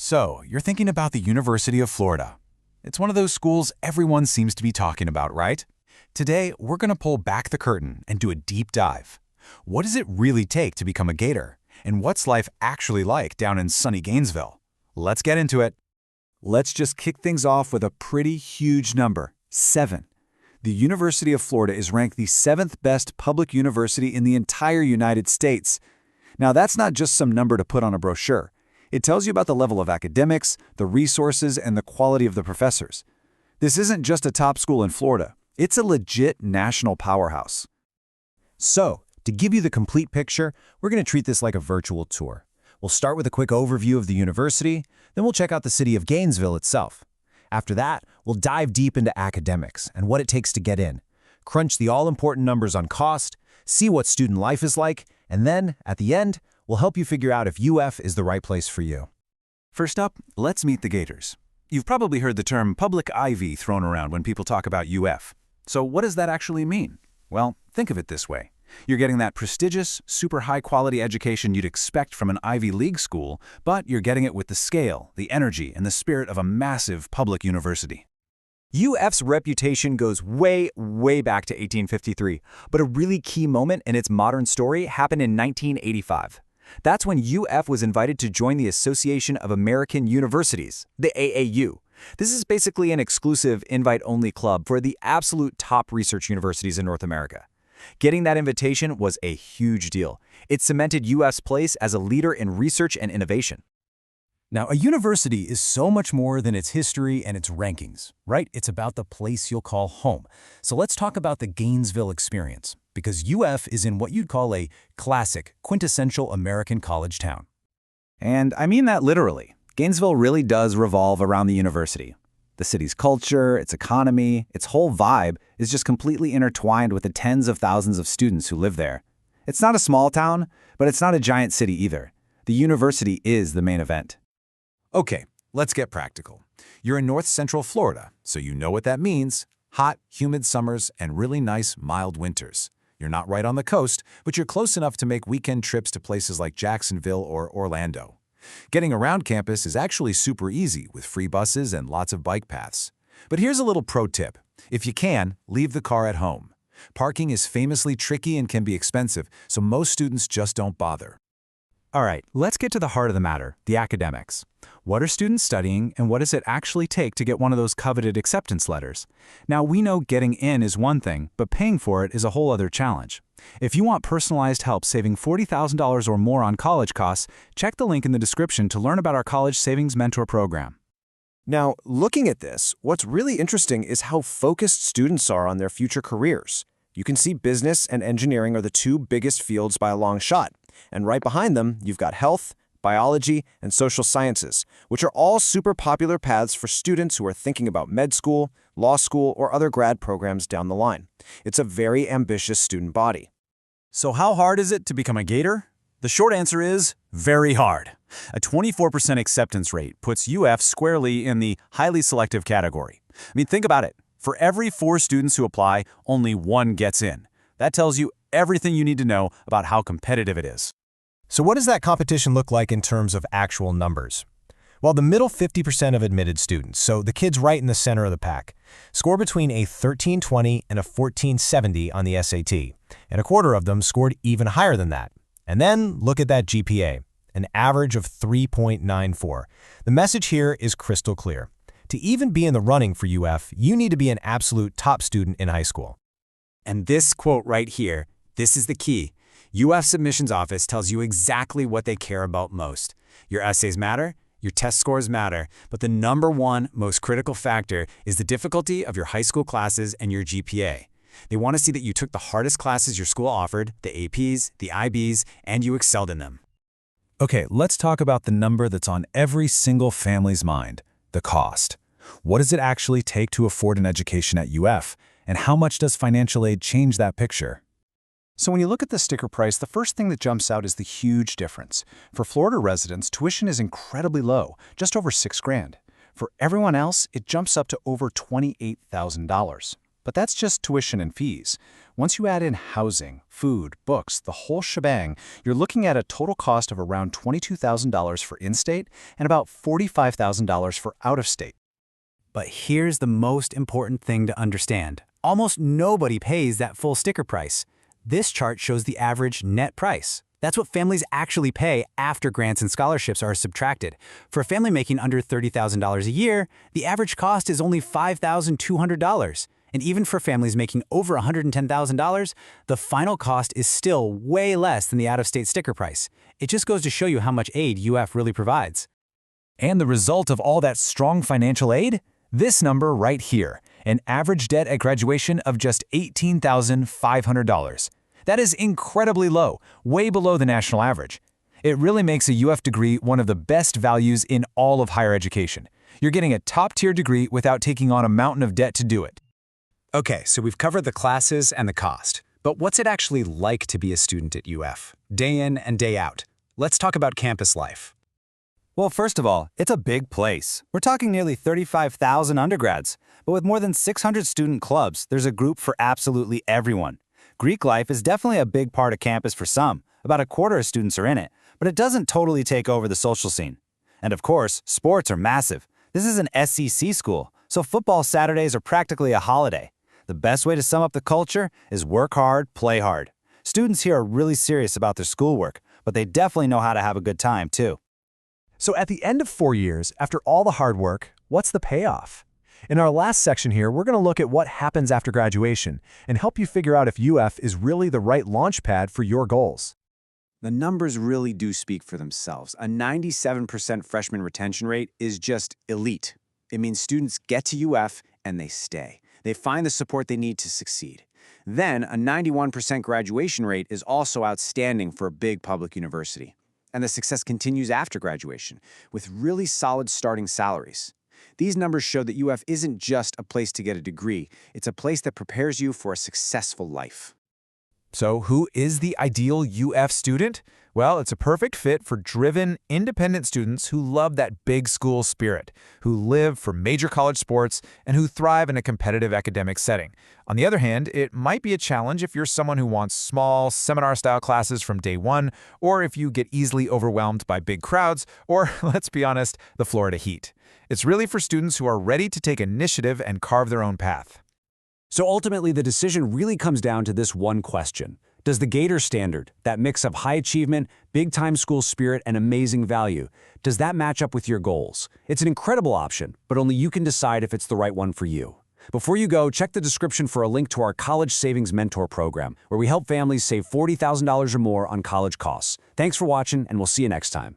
So, you're thinking about the University of Florida. It's one of those schools everyone seems to be talking about, right? Today, we're going to pull back the curtain and do a deep dive. What does it really take to become a Gator? And what's life actually like down in sunny Gainesville? Let's get into it. Let's just kick things off with a pretty huge number, 7. The University of Florida is ranked the 7th best public university in the entire United States. Now, that's not just some number to put on a brochure. It tells you about the level of academics, the resources, and the quality of the professors. This isn't just a top school in Florida. It's a legit national powerhouse. So, to give you the complete picture, we're going to treat this like a virtual tour. We'll start with a quick overview of the university, then we'll check out the city of Gainesville itself. After that, we'll dive deep into academics and what it takes to get in, crunch the all-important numbers on cost, see what student life is like, and then, at the end, we'll help you figure out if UF is the right place for you. First up, let's meet the Gators. You've probably heard the term public Ivy thrown around when people talk about UF. So what does that actually mean? Well, think of it this way. You're getting that prestigious, super high-quality education you'd expect from an Ivy League school, but you're getting it with the scale, the energy, and the spirit of a massive public university. UF's reputation goes way, way back to 1853, but a really key moment in its modern story happened in 1985. That's when UF was invited to join the Association of American Universities, the AAU. This is basically an exclusive invite-only club for the absolute top research universities in North America. Getting that invitation was a huge deal. It cemented UF's place as a leader in research and innovation. Now, a university is so much more than its history and its rankings, right? It's about the place you'll call home. So let's talk about the Gainesville experience, because UF is in what you'd call a classic, quintessential American college town. And I mean that literally. Gainesville really does revolve around the university. The city's culture, its economy, its whole vibe is just completely intertwined with the tens of thousands of students who live there. It's not a small town, but it's not a giant city either. The university is the main event. Okay, let's get practical. You're in North Central Florida, so you know what that means. Hot, humid summers and really nice, mild winters. You're not right on the coast, but you're close enough to make weekend trips to places like Jacksonville or Orlando. Getting around campus is actually super easy with free buses and lots of bike paths. But here's a little pro tip. If you can, leave the car at home. Parking is famously tricky and can be expensive, so most students just don't bother. All right, let's get to the heart of the matter, the academics. What are students studying, and what does it actually take to get one of those coveted acceptance letters? Now, we know getting in is one thing, but paying for it is a whole other challenge. If you want personalized help saving $40,000 or more on college costs, check the link in the description to learn about our College Savings Mentor program. Now, looking at this, what's really interesting is how focused students are on their future careers. You can see business and engineering are the two biggest fields by a long shot. And right behind them, you've got health, biology, and social sciences, which are all super popular paths for students who are thinking about med school, law school, or other grad programs down the line. It's a very ambitious student body. So how hard is it to become a Gator? The short answer is very hard. A 24% acceptance rate puts UF squarely in the highly selective category. I mean, think about it. For every 4 students who apply, only 1 gets in. That tells you everything you need to know about how competitive it is. So what does that competition look like in terms of actual numbers? Well, the middle 50% of admitted students, so the kids right in the center of the pack, score between a 1320 and a 1470 on the SAT, and a quarter of them scored even higher than that. And then look at that GPA, an average of 3.94. The message here is crystal clear. To even be in the running for UF, you need to be an absolute top student in high school. And this quote right here, this is the key. UF's admissions office tells you exactly what they care about most. Your essays matter, your test scores matter, but the number one most critical factor is the difficulty of your high school classes and your GPA. They want to see that you took the hardest classes your school offered, the APs, the IBs, and you excelled in them. Okay, let's talk about the number that's on every single family's mind, the cost. What does it actually take to afford an education at UF, and how much does financial aid change that picture? So when you look at the sticker price, the first thing that jumps out is the huge difference. For Florida residents, tuition is incredibly low, just over $6,000. For everyone else, it jumps up to over $28,000. But that's just tuition and fees. Once you add in housing, food, books, the whole shebang, you're looking at a total cost of around $22,000 for in-state and about $45,000 for out-of-state. But here's the most important thing to understand. Almost nobody pays that full sticker price. This chart shows the average net price. That's what families actually pay after grants and scholarships are subtracted. For a family making under $30,000 a year, the average cost is only $5,200. And even for families making over $110,000, the final cost is still way less than the out-of-state sticker price. It just goes to show you how much aid UF really provides. And the result of all that strong financial aid? This number right here, an average debt at graduation of just $18,500. That is incredibly low, way below the national average. It really makes a UF degree one of the best values in all of higher education. You're getting a top-tier degree without taking on a mountain of debt to do it. Okay, so we've covered the classes and the cost. But what's it actually like to be a student at UF? Day in and day out. Let's talk about campus life. Well, first of all, it's a big place. We're talking nearly 35,000 undergrads. But with more than 600 student clubs, there's a group for absolutely everyone. Greek life is definitely a big part of campus for some. About a quarter of students are in it. But it doesn't totally take over the social scene. And of course, sports are massive. This is an SEC school, so football Saturdays are practically a holiday. The best way to sum up the culture is work hard, play hard. Students here are really serious about their schoolwork, but they definitely know how to have a good time, too. So at the end of 4 years, after all the hard work, what's the payoff? In our last section here, we're going to look at what happens after graduation and help you figure out if UF is really the right launch pad for your goals. The numbers really do speak for themselves. A 97% freshman retention rate is just elite. It means students get to UF and they stay. They find the support they need to succeed. Then, a 91% graduation rate is also outstanding for a big public university. And the success continues after graduation, with really solid starting salaries. These numbers show that UF isn't just a place to get a degree, it's a place that prepares you for a successful life. So who is the ideal UF student? Well, it's a perfect fit for driven, independent students who love that big school spirit, who live for major college sports, and who thrive in a competitive academic setting. On the other hand, it might be a challenge if you're someone who wants small, seminar-style classes from day one, or if you get easily overwhelmed by big crowds, or, let's be honest, the Florida heat. It's really for students who are ready to take initiative and carve their own path. So ultimately, the decision really comes down to this one question. Does the Gator standard, that mix of high achievement, big-time school spirit, and amazing value, does that match up with your goals? It's an incredible option, but only you can decide if it's the right one for you. Before you go, check the description for a link to our College Savings Mentor program, where we help families save $40,000 or more on college costs. Thanks for watching, and we'll see you next time.